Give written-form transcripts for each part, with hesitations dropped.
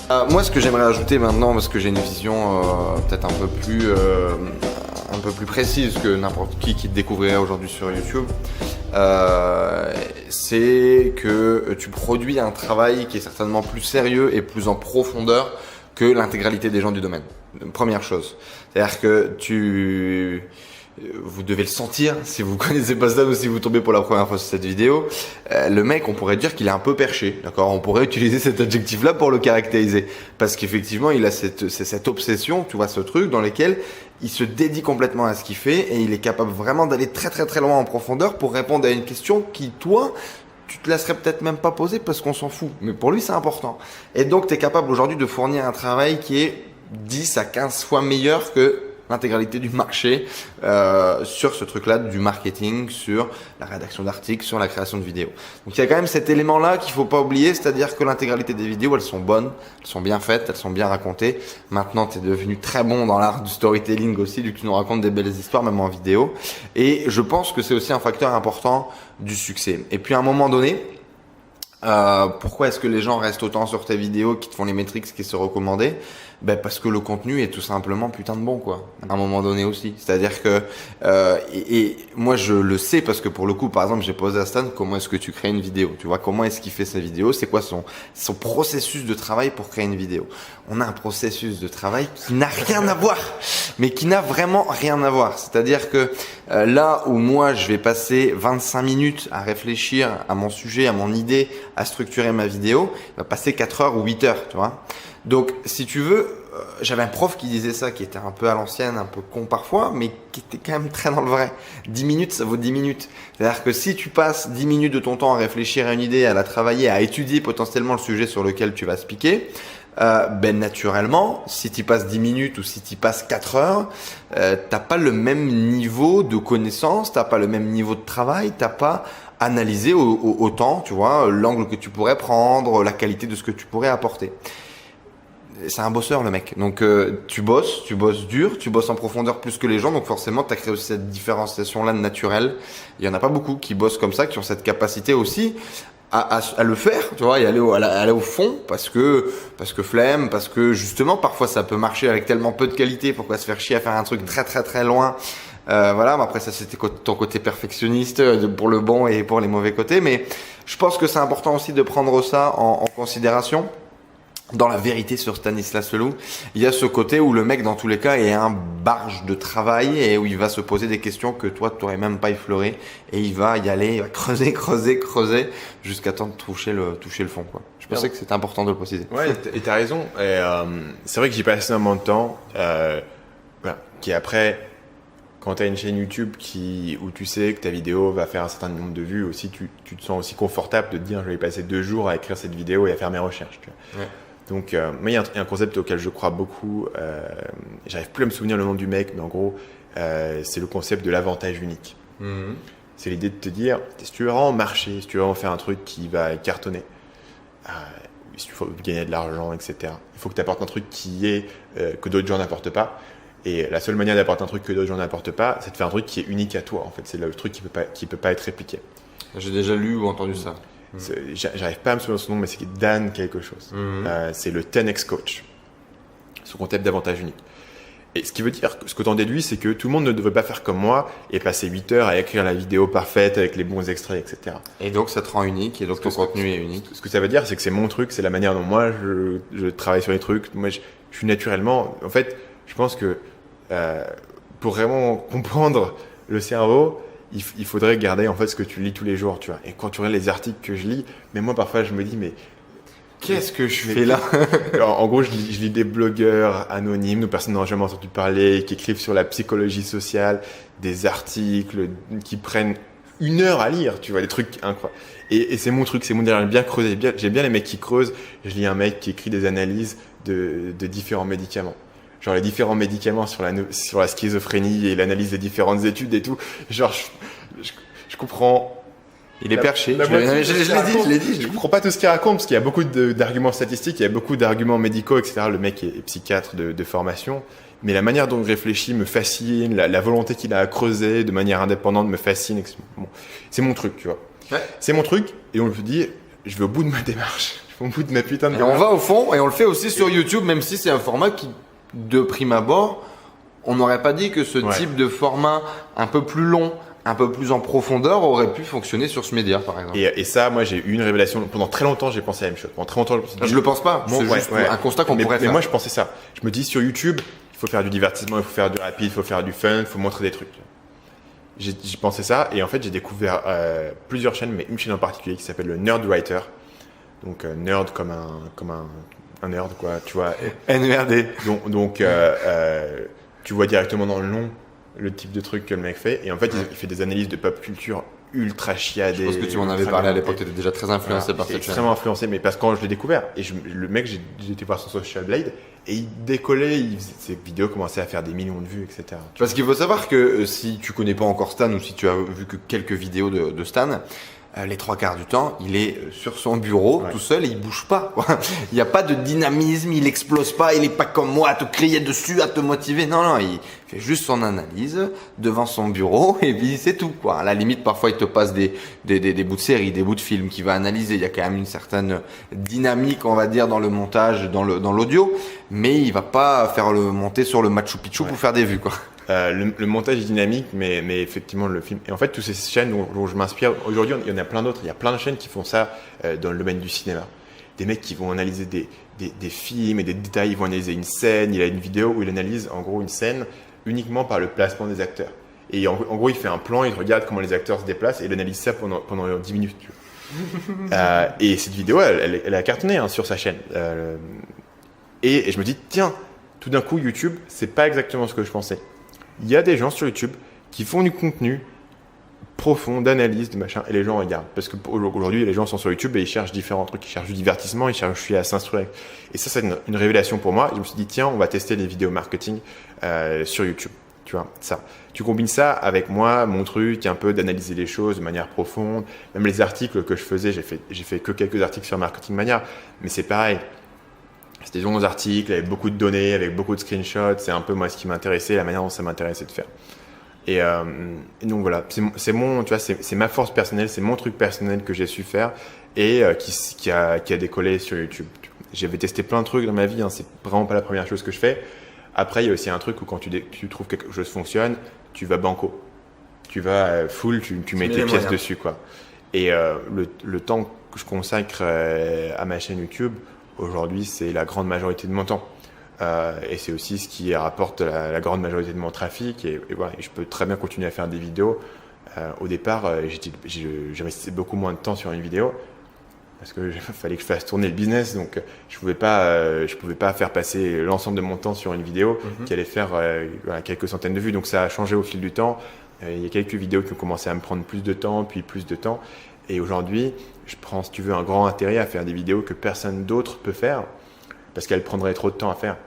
Moi, ce que j'aimerais ajouter maintenant, parce que j'ai une vision peut-être un peu plus précise que n'importe qui te découvrirait aujourd'hui sur YouTube, c'est que tu produis un travail qui est certainement plus sérieux et plus en profondeur que l'intégralité des gens du domaine. Première chose. C'est-à-dire que vous devez le sentir si vous connaissez pas ça ou si vous tombez pour la première fois sur cette vidéo. Le mec, on pourrait dire qu'il est un peu perché, d'accord? On pourrait utiliser cet adjectif-là pour le caractériser, parce qu'effectivement, il a cette obsession, tu vois, ce truc dans lequel il se dédie complètement à ce qu'il fait et il est capable vraiment d'aller très très très loin en profondeur pour répondre à une question qui, toi, tu te laisserais peut-être même pas poser parce qu'on s'en fout. Mais pour lui, c'est important. Et donc, tu es capable aujourd'hui de fournir un travail qui est 10 à 15 fois meilleur que l'intégralité du marché sur ce truc-là, du marketing, sur la rédaction d'articles, sur la création de vidéos. Donc il y a quand même cet élément-là qu'il faut pas oublier, c'est-à-dire que l'intégralité des vidéos, elles sont bonnes, elles sont bien faites, elles sont bien racontées. Maintenant, tu es devenu très bon dans l'art du storytelling aussi, vu que tu nous racontes des belles histoires, même en vidéo. Et je pense que c'est aussi un facteur important du succès. Et puis à un moment donné, pourquoi est-ce que les gens restent autant sur tes vidéos qui te font les métriques qui se recommandaient? Ben parce que le contenu est tout simplement putain de bon, quoi. À un moment donné aussi. C'est-à-dire que et moi je le sais parce que pour le coup, par exemple, j'ai posé à Stan comment est-ce que tu crées une vidéo. Tu vois, comment est-ce qu'il fait sa vidéo? C'est quoi son processus de travail pour créer une vidéo? On a un processus de travail qui n'a rien à voir, mais qui n'a vraiment rien à voir. C'est-à-dire que là où moi je vais passer 25 minutes à réfléchir à mon sujet, à mon idée, à structurer ma vidéo, il va passer 4 heures ou 8 heures, tu vois. Donc, si tu veux, j'avais un prof qui disait ça, qui était un peu à l'ancienne, un peu con parfois, mais qui était quand même très dans le vrai. 10 minutes, ça vaut 10 minutes. C'est-à-dire que si tu passes 10 minutes de ton temps à réfléchir à une idée, à la travailler, à étudier potentiellement le sujet sur lequel tu vas se piquer, ben naturellement, si tu passes 10 minutes ou si tu passes 4 heures, t'as pas le même niveau de connaissance, t'as pas le même niveau de travail, t'as pas analysé autant, tu vois, l'angle que tu pourrais prendre, la qualité de ce que tu pourrais apporter. C'est un bosseur le mec, donc tu bosses dur, tu bosses en profondeur plus que les gens, donc forcément tu as créé aussi cette différenciation là naturelle. Il y en a pas beaucoup qui bossent comme ça, qui ont cette capacité aussi à le faire, tu vois, et aller au fond parce que flemme, parce que justement parfois ça peut marcher avec tellement peu de qualité, pourquoi se faire chier à faire un truc très très très loin. Voilà, mais après ça c'était ton côté perfectionniste pour le bon et pour les mauvais côtés, mais je pense que c'est important aussi de prendre ça en considération. Dans la vérité sur Stanislas Leloup, il y a ce côté où le mec dans tous les cas est un barge de travail et où il va se poser des questions que toi tu n'aurais même pas effleurées et il va y aller, il va creuser jusqu'à temps de toucher le fond, quoi. Je pensais que c'était important de le préciser. Ouais, et t'as raison. Et, c'est vrai que j'y passe énormément de temps. Voilà, qui après, quand t'as une chaîne YouTube où tu sais que ta vidéo va faire un certain nombre de vues, aussi tu te sens aussi confortable de te dire je vais y passer 2 jours à écrire cette vidéo et à faire mes recherches. Tu vois. Ouais. Donc, moi, il y a un concept auquel je crois beaucoup. J'arrive plus à me souvenir le nom du mec, mais en gros, c'est le concept de l'avantage unique. Mmh. C'est l'idée de te dire, si tu veux vraiment marcher, si tu veux vraiment faire un truc qui va cartonner, si tu veux gagner de l'argent, etc., il faut que tu apportes un truc que d'autres gens n'apportent pas. Et la seule manière d'apporter un truc que d'autres gens n'apportent pas, c'est de faire un truc qui est unique à toi. En fait, c'est le truc qui peut pas être répliqué. J'ai déjà lu ou entendu ça. J'arrive pas à me souvenir de son nom, mais c'est Dan quelque chose. C'est le 10x coach, ce concept d'avantage unique. Et ce qui veut dire que ce que tu en déduis, c'est que tout le monde ne devrait pas faire comme moi et passer 8 heures à écrire la vidéo parfaite avec les bons extraits, etc. Et donc ça te rend unique et donc ton contenu est unique. Ce que ça veut dire, c'est que c'est mon truc, c'est la manière dont moi je travaille sur les trucs. Moi, je suis naturellement. En fait, je pense que pour vraiment comprendre le cerveau, il faudrait garder en fait ce que tu lis tous les jours, tu vois. Et quand tu regardes les articles que je lis, mais moi parfois je me dis mais qu'est-ce que je fais là? En gros, je lis des blogueurs anonymes, dont personne n'a jamais entendu parler, qui écrivent sur la psychologie sociale, des articles qui prennent 1 heure à lire, tu vois, des trucs incroyables. Et c'est mon truc, c'est mon délire, j'aime bien creuser. J'aime bien les mecs qui creusent. Je lis un mec qui écrit des analyses de différents médicaments. Genre les différents médicaments sur la schizophrénie et l'analyse des différentes études et tout. Genre, je comprends. Il est perché. Je l'ai dit. Je comprends pas tout ce qu'il raconte parce qu'il y a beaucoup d'arguments statistiques, il y a beaucoup d'arguments médicaux, etc. Le mec est psychiatre de formation. Mais la manière dont il réfléchit me fascine, la volonté qu'il a à creuser de manière indépendante me fascine. Bon, c'est mon truc, tu vois. Ouais. C'est mon truc et on me dit, je vais au bout de ma démarche. au bout de ma putain de Et on va au fond et on le fait aussi sur YouTube, même si c'est un format qui, de prime abord, on n'aurait pas dit que ce type de format un peu plus long, un peu plus en profondeur aurait pu fonctionner sur ce média, par exemple. Et ça, moi, j'ai eu une révélation. Pendant très longtemps, j'ai pensé à la même chose. Pendant très longtemps, Je le pense pas. C'est juste un constat qu'on pourrait faire. Mais moi, je pensais ça. Je me dis sur YouTube, il faut faire du divertissement, il faut faire du rapide, il faut faire du fun, il faut montrer des trucs. J'ai pensé ça et en fait, j'ai découvert plusieurs chaînes, mais une chaîne en particulier qui s'appelle le Nerd Writer. Donc nerd comme un nerd, quoi. Tu vois. NERD. Donc tu vois directement dans le nom le type de truc que le mec fait. Et en fait, il fait des analyses de pop culture ultra chiadées. Je pense que tu m'en avais parlé à l'époque, tu étais déjà très influencé par cette chaîne. Extrêmement influencé, mais parce que quand je l'ai découvert, et le mec, j'ai été voir son Social Blade, et il décollait, ses vidéos commençaient à faire des millions de vues, etc. Parce qu'il faut savoir que si tu connais pas encore Stan, ou si tu as vu que quelques vidéos de Stan, les 3/4 du temps, il est sur son bureau tout seul et il bouge pas, quoi. Il n'y a pas de dynamisme, il explose pas, il est pas comme moi à te crier dessus, à te motiver. Non, il fait juste son analyse devant son bureau et puis c'est tout, quoi. À la limite, parfois il te passe des bouts de série, des bouts de films qu'il va analyser. Il y a quand même une certaine dynamique, on va dire, dans le montage, dans l'audio, mais il va pas faire le monter sur le Machu Picchu pour faire des vues, quoi. Le montage est dynamique, mais effectivement le film. Et en fait, toutes ces chaînes dont je m'inspire aujourd'hui, il y en a plein d'autres. Il y a plein de chaînes qui font ça dans le domaine du cinéma. Des mecs qui vont analyser des films et des détails. Ils vont analyser une scène. Il a une vidéo où il analyse en gros une scène uniquement par le placement des acteurs. Et en gros, il fait un plan, il regarde comment les acteurs se déplacent et il analyse ça pendant 10 minutes. Tu vois. Et cette vidéo, elle a cartonné sur sa chaîne. Et je me dis, tiens, tout d'un coup, YouTube, c'est pas exactement ce que je pensais. Il y a des gens sur YouTube qui font du contenu profond, d'analyse, de machin, et les gens regardent. Parce qu'aujourd'hui, les gens sont sur YouTube et ils cherchent différents trucs. Ils cherchent du divertissement, ils cherchent à s'instruire. Et ça, c'est une révélation pour moi. Je me suis dit, tiens, on va tester les vidéos marketing sur YouTube. Tu vois, ça. Tu combines ça avec moi, mon truc, un peu d'analyser les choses de manière profonde. Même les articles que je faisais, j'ai fait que quelques articles sur Marketing Mania. Mais c'est pareil. C'était des longs articles avec beaucoup de données, avec beaucoup de screenshots. C'est un peu moi ce qui m'intéressait, la manière dont ça m'intéressait de faire. Et donc voilà, c'est ma force personnelle, c'est mon truc personnel que j'ai su faire et qui a décollé sur YouTube. J'avais testé plein de trucs dans ma vie, hein, c'est vraiment pas la première chose que je fais. Après, il y a aussi un truc où quand tu trouves que quelque chose fonctionne, tu vas banco. Tu vas full, tu mets tes pièces dessus, quoi. Et le temps que je consacre à ma chaîne YouTube, aujourd'hui, c'est la grande majorité de mon temps. Et c'est aussi ce qui rapporte la grande majorité de mon trafic. Et voilà, je peux très bien continuer à faire des vidéos. Au départ, j'investissais beaucoup moins de temps sur une vidéo parce que fallait que je fasse tourner le business. Donc, je pouvais pas faire passer l'ensemble de mon temps sur une vidéo qui allait faire quelques centaines de vues. Donc, ça a changé au fil du temps. Il y a quelques vidéos qui ont commencé à me prendre plus de temps, puis plus de temps. Et aujourd'hui, je prends, si tu veux, un grand intérêt à faire des vidéos que personne d'autre peut faire parce qu'elles prendraient trop de temps à faire.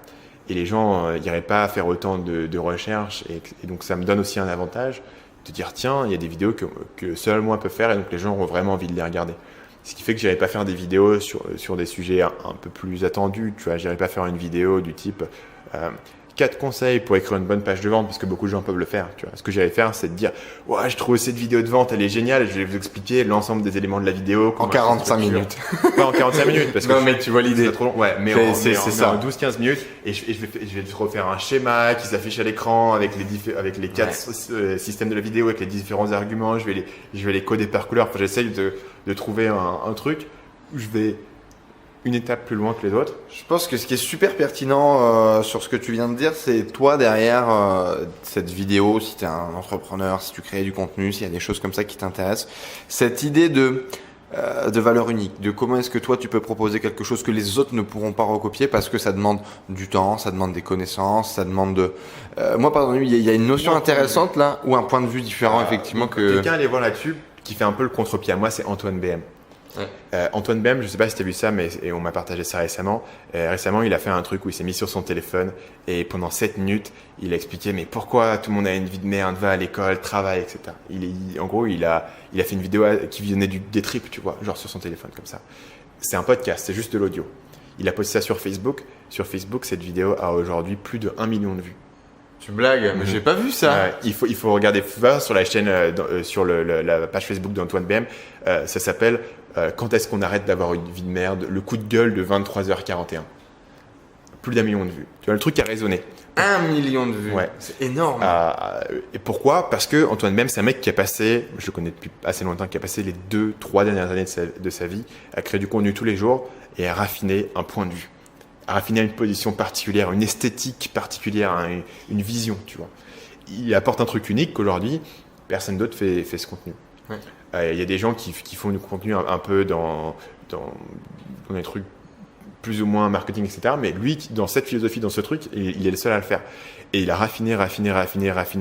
Et les gens n'iraient pas à faire autant de recherche. Et donc, ça me donne aussi un avantage de dire, tiens, il y a des vidéos que seul moi peux faire et donc les gens ont vraiment envie de les regarder. Ce qui fait que je n'irai pas faire des vidéos sur des sujets un peu plus attendus. Tu vois, je n'irai pas faire une vidéo du type 4 conseils pour écrire une bonne page de vente, parce que beaucoup de gens peuvent le faire. Tu vois. Ce que j'irais faire, c'est de dire ouais, je trouve cette vidéo de vente, elle est géniale, je vais vous expliquer l'ensemble des éléments de la vidéo. En 45 minutes. Pas en 45 minutes, parce que non, mais tu vois l'idée. C'est trop long. Ouais, mais c'est ça. En 12-15 minutes, et je vais te refaire un schéma qui s'affiche à l'écran avec les 4 systèmes de la vidéo, avec les différents arguments. Je vais les coder par couleur. Enfin, j'essaye de trouver un truc où je vais une étape plus loin que les autres. Je pense que ce qui est super pertinent sur ce que tu viens de dire, c'est toi derrière cette vidéo, si tu es un entrepreneur, si tu crées du contenu, s'il y a des choses comme ça qui t'intéressent, cette idée de valeur unique, de comment est-ce que toi tu peux proposer quelque chose que les autres ne pourront pas recopier parce que ça demande du temps, ça demande des connaissances, ça demande de... moi par exemple, il y a une notion intéressante là, ou un point de vue différent effectivement que... Quelqu'un allait voir là-dessus qui fait un peu le contre-pied à moi, c'est Antoine BM. Ouais. Antoine BM, je ne sais pas si tu as vu ça, mais on m'a partagé ça récemment. Récemment, il a fait un truc où il s'est mis sur son téléphone et pendant 7 minutes, il a expliqué mais pourquoi tout le monde a une vie de merde, va à l'école, travaille, etc. En gros, il a fait une vidéo qui visionnait des tripes, tu vois, genre sur son téléphone comme ça. C'est un podcast, c'est juste de l'audio. Il a posté ça sur Facebook. Sur Facebook, cette vidéo a aujourd'hui plus de 1 million de vues. Tu blagues, mais j'ai pas vu ça. Ouais, il faut regarder sur la chaîne, sur la page Facebook d'Antoine BM. Ça s'appelle Quand est-ce qu'on arrête d'avoir une vie de merde? Le coup de gueule de 23h41. Plus d'1 million de vues. Tu vois, le truc qui a résonné. 1 million de vues. Ouais. C'est énorme. Et pourquoi? Parce que Antoine BM, c'est un mec qui a passé, je le connais depuis assez longtemps, qui a passé les 2-3 dernières années de sa vie à créer du contenu tous les jours et à raffiner un point de vue, à raffiner une position particulière, une esthétique particulière, une vision, tu vois. Il apporte un truc unique qu'aujourd'hui, personne d'autre fait ce contenu. Ouais. Il y a des gens qui font du contenu un peu dans des trucs plus ou moins marketing, etc. Mais lui, dans cette philosophie, dans ce truc, il est le seul à le faire. Et il a raffiné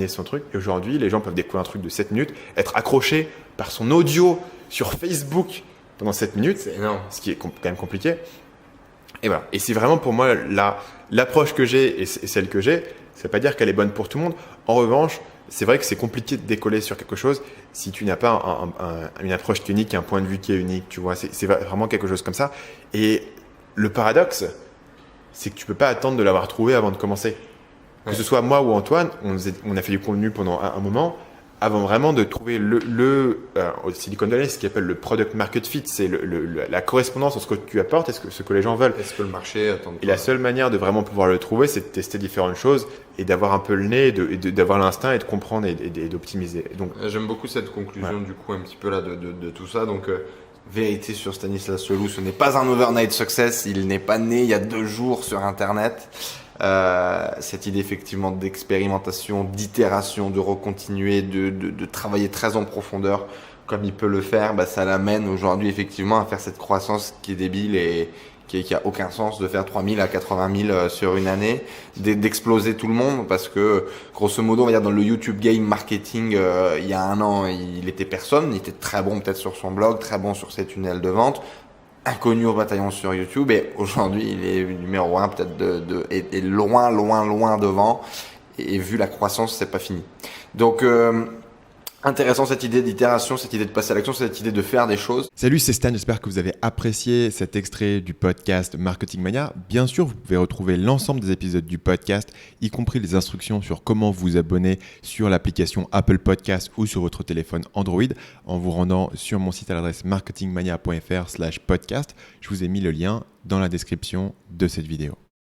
son truc. Et aujourd'hui, les gens peuvent découvrir un truc de 7 minutes, être accrochés par son audio sur Facebook pendant 7 minutes. C'est énorme. Ce qui est quand même compliqué. Et voilà. Et c'est vraiment pour moi l'approche que j'ai et celle que j'ai. Ça ne veut pas dire qu'elle est bonne pour tout le monde. En revanche, c'est vrai que c'est compliqué de décoller sur quelque chose si tu n'as pas une approche qui est unique, un point de vue qui est unique. Tu vois, c'est vraiment quelque chose comme ça. Et le paradoxe, c'est que tu peux pas attendre de l'avoir trouvé avant de commencer. Que ce soit moi ou Antoine, on a fait du contenu pendant un moment avant vraiment de trouver au Silicon Valley, ce qu'on appelle le product market fit. C'est la correspondance entre ce que tu apportes et ce que les gens veulent. Est-ce que le marché attend? Et la seule manière de vraiment pouvoir le trouver, c'est de tester différentes choses et d'avoir un peu le nez, d'avoir l'instinct et de comprendre et d'optimiser. Donc, j'aime beaucoup cette conclusion du coup un petit peu là de tout ça. Donc vérité sur Stanislas Leloup, ce n'est pas un overnight success. Il n'est pas né il y a 2 jours sur Internet. Cette idée effectivement d'expérimentation, d'itération, de recontinuer, de travailler très en profondeur comme il peut le faire, ça l'amène aujourd'hui effectivement à faire cette croissance qui est débile et qui a aucun sens, de faire 3000 à 80 000 sur une année, d'exploser tout le monde, parce que grosso modo on va dire dans le YouTube game marketing il y a 1 an il était personne, il était très bon peut-être sur son blog, très bon sur ses tunnels de vente, inconnu au bataillon sur YouTube, et aujourd'hui il est numéro 1 peut-être et loin devant, et vu la croissance c'est pas fini. Donc intéressant cette idée d'itération, cette idée de passer à l'action, cette idée de faire des choses. Salut, c'est Stan, j'espère que vous avez apprécié cet extrait du podcast Marketing Mania. Bien sûr, vous pouvez retrouver l'ensemble des épisodes du podcast, y compris les instructions sur comment vous abonner sur l'application Apple Podcast ou sur votre téléphone Android en vous rendant sur mon site à l'adresse marketingmania.fr/podcast. Je vous ai mis le lien dans la description de cette vidéo.